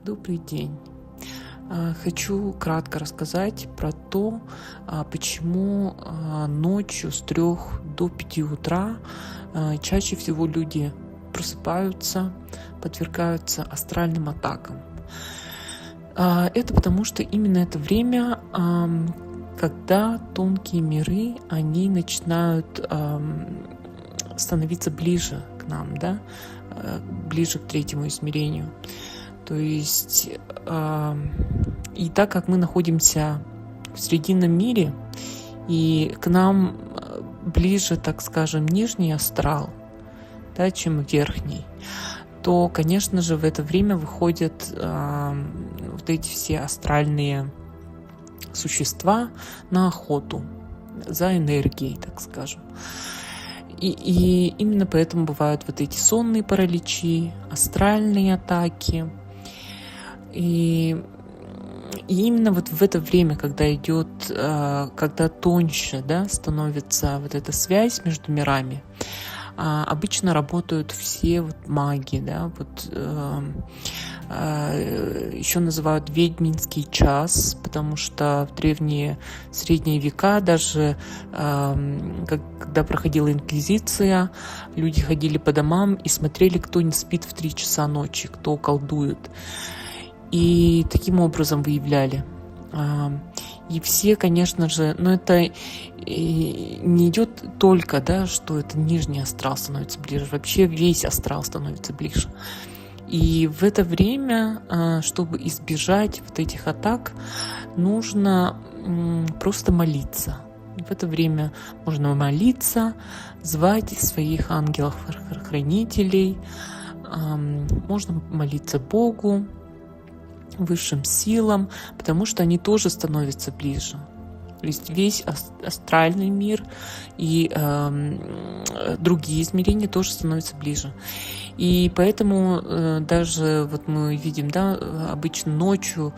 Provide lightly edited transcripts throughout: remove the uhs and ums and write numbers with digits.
Добрый день. Хочу кратко рассказать про то, почему ночью с 3 до 5 утра чаще всего люди просыпаются, подвергаются астральным атакам. Это потому, что именно это время, когда тонкие миры, они начинают становиться ближе к нам, да, ближе к третьему измерению. То есть, и так как мы находимся в срединном мире, и к нам ближе, так скажем, нижний астрал, да, чем верхний, то, конечно же, в это время выходят вот эти все астральные существа на охоту за энергией, так скажем. И именно поэтому бывают вот эти сонные параличи, астральные атаки. И именно вот в это время, когда идет, когда тоньше, да, становится вот эта связь между мирами, обычно работают все вот маги, да, вот еще называют ведьминский час, потому что в древние средние века, даже когда проходила инквизиция, люди ходили по домам и смотрели, кто не спит в 3 часа ночи, кто колдует. И таким образом выявляли. И все, конечно же, но это не идет только, да, что это нижний астрал становится ближе, вообще весь астрал становится ближе. И в это время, чтобы избежать вот этих атак, нужно просто молиться. В это время можно молиться, звать своих ангелов-хранителей, можно молиться Богу, высшим силам, потому что они тоже становятся ближе. То есть весь астральный мир и другие измерения тоже становятся ближе. И поэтому даже вот мы видим, да, обычно ночью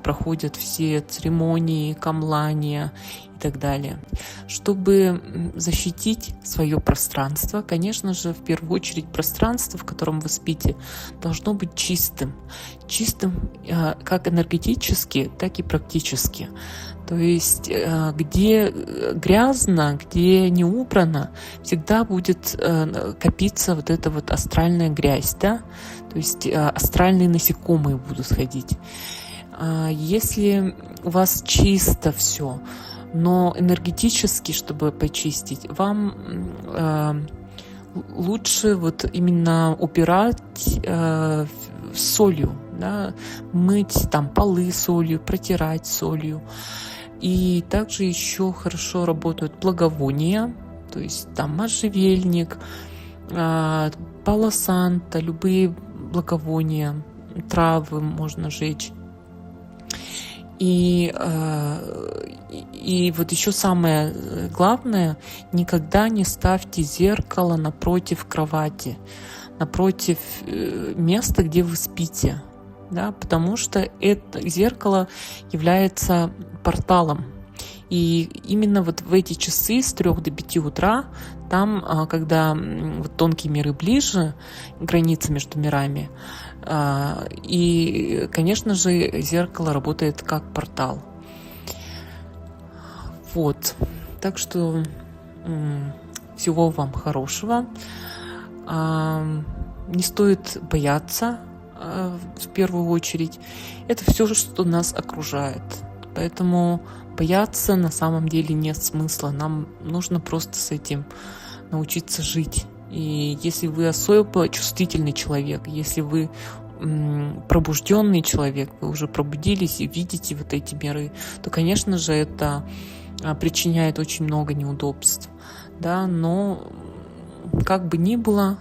проходят все церемонии, камлания и так далее. Чтобы защитить свое пространство, конечно же, в первую очередь пространство, в котором вы спите, должно быть чистым. Чистым как энергетически, так и практически. То есть, где грязно, где не убрано, всегда будет копиться вот эта вот астральная грязь, да? То есть астральные насекомые будут ходить. Если у вас чисто все, но энергетически, чтобы почистить, вам лучше вот именно убирать солью, да? Мыть там полы солью, протирать солью. И также еще хорошо работают благовония, то есть там можжевельник, пало-санто, любые благовония, травы можно жечь. И вот еще самое главное, никогда не ставьте зеркало напротив кровати, напротив места, где вы спите. Да, потому что это зеркало является порталом. И именно вот в эти часы с 3 до 5 утра, там, когда вот тонкие миры ближе, граница между мирами, и, конечно же, зеркало работает как портал. Вот. Так что всего вам хорошего. Не стоит бояться. В первую очередь, это все, что нас окружает. Поэтому бояться на самом деле нет смысла. Нам нужно просто с этим научиться жить. И если вы особо чувствительный человек, если вы пробужденный человек, вы уже пробудились и видите вот эти миры, то, конечно же, это причиняет очень много неудобств. Да? Но как бы ни было,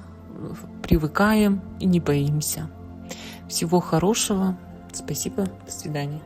привыкаем и не боимся. Всего хорошего. Спасибо. До свидания.